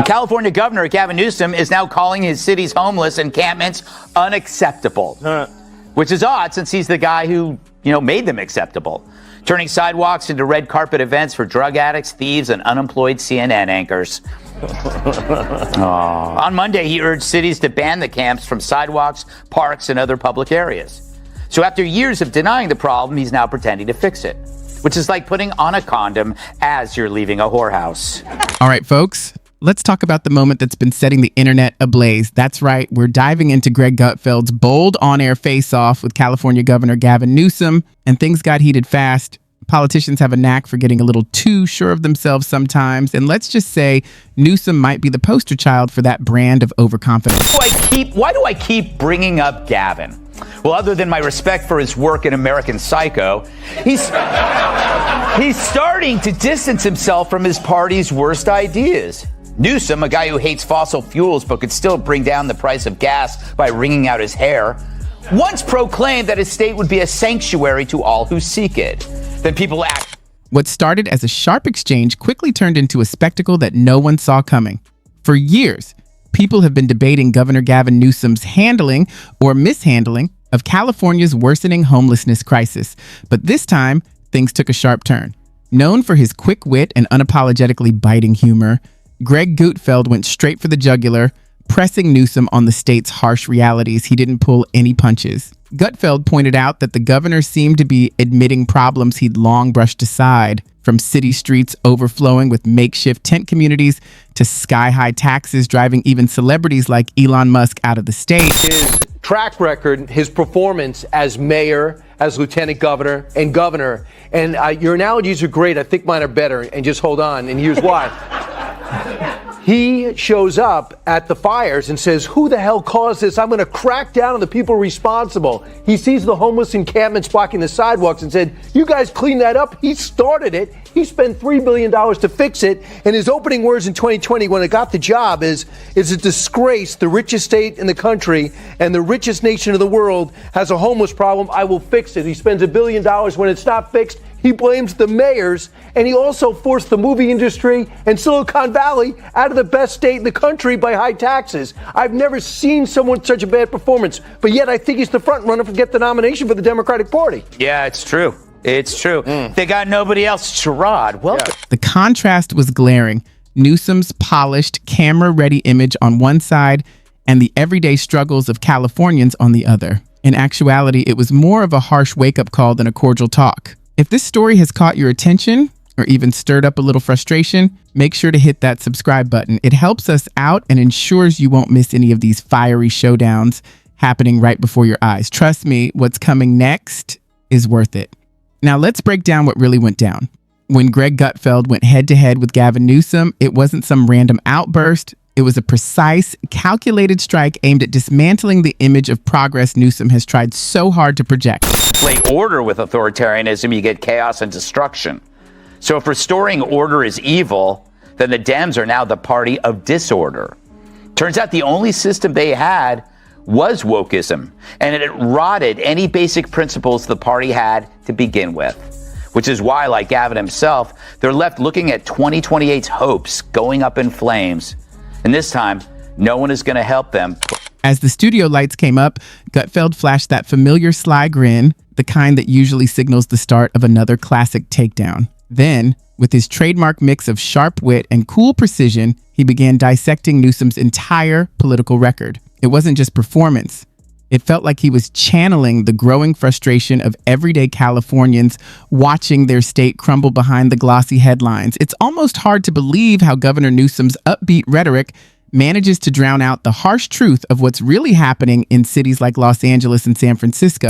California Governor Gavin Newsom is now calling his city's homeless encampments unacceptable, which is odd since he's the guy who, made them acceptable, turning sidewalks into red carpet events for drug addicts, thieves, and unemployed CNN anchors. On Monday, he urged cities to ban the camps from sidewalks, parks, and other public areas. So after years of denying the problem, he's now pretending to fix it, which is like putting on a condom as you're leaving a whorehouse. All right, folks. Let's talk about the moment that's been setting the internet ablaze. That's right. We're diving into Greg Gutfeld's bold on-air face-off with California Governor Gavin Newsom, and things got heated fast. Politicians have a knack for getting a little too sure of themselves sometimes, and let's just say Newsom might be the poster child for that brand of overconfidence. Why do I keep bringing up Gavin? Well, other than my respect for his work in American Psycho, he's starting to distance himself from his party's worst ideas. Newsom, a guy who hates fossil fuels but could still bring down the price of gas by wringing out his hair, once proclaimed that his state would be a sanctuary to all who seek it. Then people act. What started as a sharp exchange quickly turned into a spectacle that no one saw coming. For years, people have been debating Governor Gavin Newsom's handling or mishandling of California's worsening homelessness crisis. But this time, things took a sharp turn. Known for his quick wit and unapologetically biting humor, Greg Gutfeld went straight for the jugular, pressing Newsom on the state's harsh realities. He didn't pull any punches. Gutfeld pointed out that the governor seemed to be admitting problems he'd long brushed aside, from city streets overflowing with makeshift tent communities to sky-high taxes driving even celebrities like Elon Musk out of the state. His track record, his performance as mayor, as lieutenant governor, and governor. And your analogies are great. I think mine are better. And just hold on. And here's why. He shows up at the fires and says, who the hell caused this? I'm going to crack down on the people responsible. He sees the homeless encampments blocking the sidewalks and said, you guys clean that up. He started it. He spent $3 billion to fix it. And his opening words in 2020 when it got the job is a disgrace. The richest state in the country and the richest nation of the world has a homeless problem. I will fix it. He spends $1 billion when it's not fixed. He blames the mayors, and he also forced the movie industry and Silicon Valley out of the best state in the country by high taxes. I've never seen someone such a bad performance, but yet I think he's the front runner to get the nomination for the Democratic Party. Yeah, it's true. It's true. They got nobody else to rod. Well, yeah. The contrast was glaring. Newsom's polished, camera-ready image on one side and the everyday struggles of Californians on the other. In actuality, it was more of a harsh wake-up call than a cordial talk. If this story has caught your attention or even stirred up a little frustration, make sure to hit that subscribe button. It helps us out and ensures you won't miss any of these fiery showdowns happening right before your eyes. Trust me, what's coming next is worth it. Now let's break down what really went down. When Greg Gutfeld went head-to-head with Gavin Newsom, it wasn't some random outburst. It was a precise, calculated strike aimed at dismantling the image of progress Newsom has tried so hard to project. Play order with authoritarianism, you get chaos and destruction. So if restoring order is evil, then the Dems are now the party of disorder. Turns out the only system they had was wokeism, and it rotted any basic principles the party had to begin with. Which is why, like Gavin himself, they're left looking at 2028's hopes going up in flames. And this time, no one is going to help them. As the studio lights came up, Gutfeld flashed that familiar sly grin, the kind that usually signals the start of another classic takedown. Then, with his trademark mix of sharp wit and cool precision, he began dissecting Newsom's entire political record. It wasn't just performance. It felt like he was channeling the growing frustration of everyday Californians watching their state crumble behind the glossy headlines. It's almost hard to believe how Governor Newsom's upbeat rhetoric manages to drown out the harsh truth of what's really happening in cities like Los Angeles and San Francisco.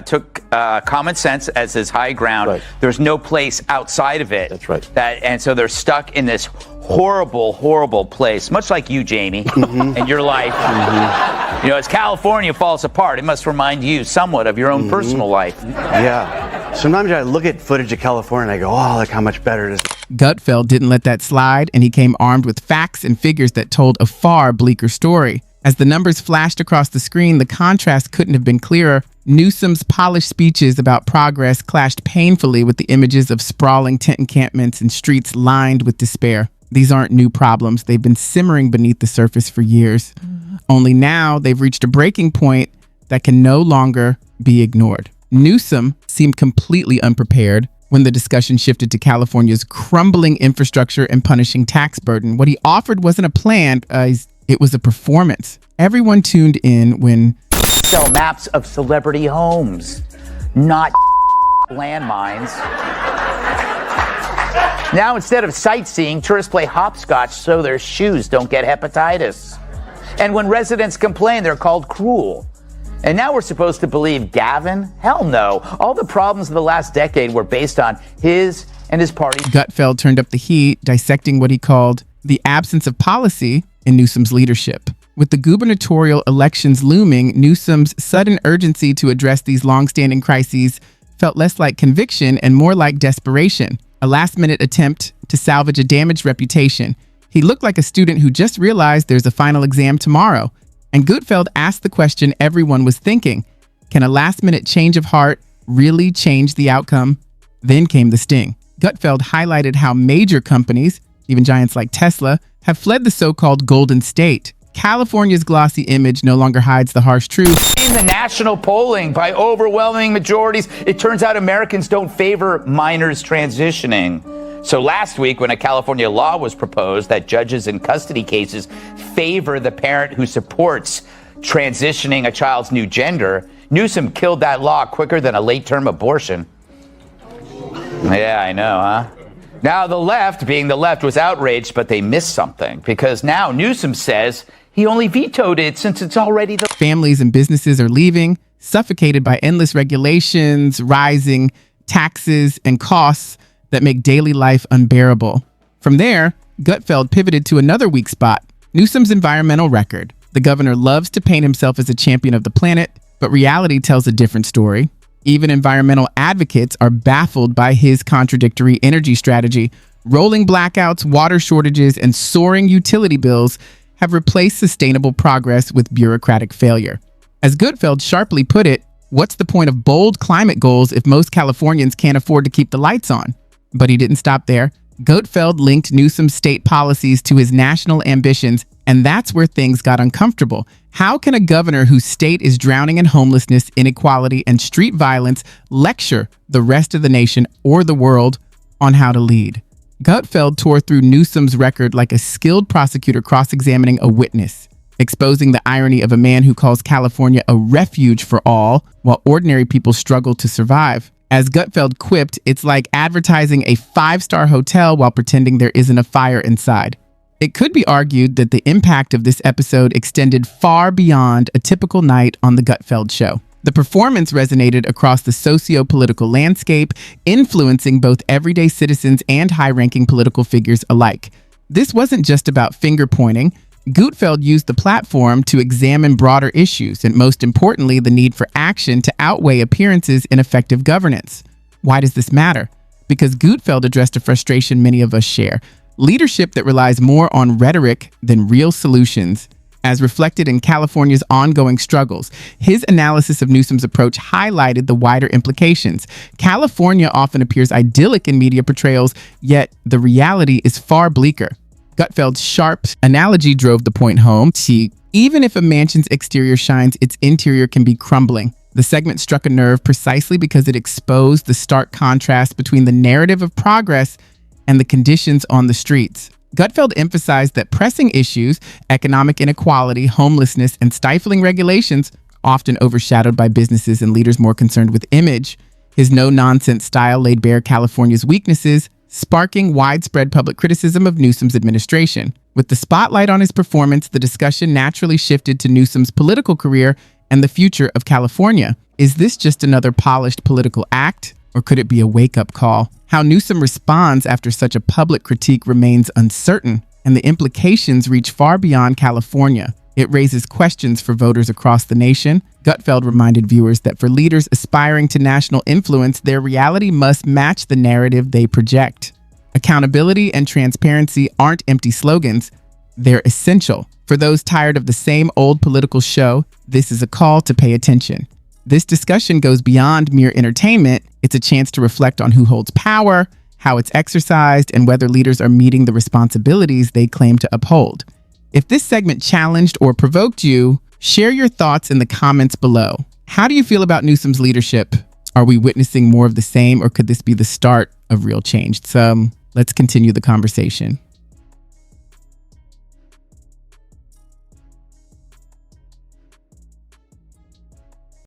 Took common sense as his high ground. Right. There's no place outside of it. That's right. And so they're stuck in this horrible, horrible place, much like you, Jamie, and your life. You know, as California falls apart, it must remind you somewhat of your own personal life. Yeah. Sometimes I look at footage of California and I go, oh, look how much better it is. Gutfeld didn't let that slide, and he came armed with facts and figures that told a far bleaker story. As the numbers flashed across the screen, the contrast couldn't have been clearer. Newsom's polished speeches about progress clashed painfully with the images of sprawling tent encampments and streets lined with despair. These aren't new problems. They've been simmering beneath the surface for years. Only now they've reached a breaking point that can no longer be ignored. Newsom seemed completely unprepared when the discussion shifted to California's crumbling infrastructure and punishing tax burden. What he offered wasn't a plan, it was a performance. Everyone tuned in when Sell maps of celebrity homes, not landmines. Now, instead of sightseeing, tourists play hopscotch so their shoes don't get hepatitis. And when residents complain, they're called cruel. And now we're supposed to believe Gavin? Hell no. All the problems of the last decade were based on his and his party. Gutfeld turned up the heat, dissecting what he called the absence of policy in Newsom's leadership. With the gubernatorial elections looming, Newsom's sudden urgency to address these long-standing crises felt less like conviction and more like desperation, a last-minute attempt to salvage a damaged reputation. He looked like a student who just realized there's a final exam tomorrow. And Gutfeld asked the question everyone was thinking: can a last-minute change of heart really change the outcome? Then came the sting. Gutfeld highlighted how major companies, even giants like Tesla, have fled the so-called Golden State. California's glossy image no longer hides the harsh truth. In the national polling, by overwhelming majorities, it turns out Americans don't favor minors transitioning. So last week, when a California law was proposed that judges in custody cases favor the parent who supports transitioning a child's new gender, Newsom killed that law quicker than a late-term abortion. Yeah, I know, huh? Now the left, being the left, was outraged, but they missed something, because now Newsom says he only vetoed it since it's already the... Families and businesses are leaving, suffocated by endless regulations, rising taxes, and costs that make daily life unbearable. From there, Gutfeld pivoted to another weak spot: Newsom's environmental record. The governor loves to paint himself as a champion of the planet, but reality tells a different story. Even environmental advocates are baffled by his contradictory energy strategy. Rolling blackouts, water shortages, and soaring utility bills have replaced sustainable progress with bureaucratic failure. As Gutfeld sharply put it, what's the point of bold climate goals if most Californians can't afford to keep the lights on? But he didn't stop there. Gutfeld linked Newsom's state policies to his national ambitions, and that's where things got uncomfortable. How can a governor whose state is drowning in homelessness, inequality, and street violence lecture the rest of the nation or the world on how to lead? Gutfeld tore through Newsom's record like a skilled prosecutor cross-examining a witness, exposing the irony of a man who calls California a refuge for all, while ordinary people struggle to survive. As Gutfeld quipped, it's like advertising a 5-star hotel while pretending there isn't a fire inside. It could be argued that the impact of this episode extended far beyond a typical night on The Gutfeld Show. The performance resonated across the socio-political landscape, influencing both everyday citizens and high-ranking political figures alike. This wasn't just about finger-pointing. Gutfeld used the platform to examine broader issues, and most importantly, the need for action to outweigh appearances in effective governance. Why does this matter? Because Gutfeld addressed a frustration many of us share: leadership that relies more on rhetoric than real solutions. As reflected in California's ongoing struggles, his analysis of Newsom's approach highlighted the wider implications. California often appears idyllic in media portrayals, yet the reality is far bleaker. Gutfeld's sharp analogy drove the point home. Even if a mansion's exterior shines, its interior can be crumbling. The segment struck a nerve precisely because it exposed the stark contrast between the narrative of progress and the conditions on the streets. Gutfeld emphasized that pressing issues, economic inequality, homelessness, and stifling regulations, often overshadowed by businesses and leaders more concerned with image. His no-nonsense style laid bare California's weaknesses, sparking widespread public criticism of Newsom's administration. With the spotlight on his performance, the discussion naturally shifted to Newsom's political career and the future of California. Is this just another polished political act, or could it be a wake-up call? How Newsom responds after such a public critique remains uncertain, and the implications reach far beyond California. It raises questions for voters across the nation. Gutfeld reminded viewers that for leaders aspiring to national influence, their reality must match the narrative they project. Accountability and transparency aren't empty slogans, they're essential. For those tired of the same old political show, this is a call to pay attention. This discussion goes beyond mere entertainment. It's a chance to reflect on who holds power, how it's exercised, and whether leaders are meeting the responsibilities they claim to uphold. If this segment challenged or provoked you, share your thoughts in the comments below. How do you feel about Newsom's leadership? Are we witnessing more of the same, or could this be the start of real change? So let's continue the conversation.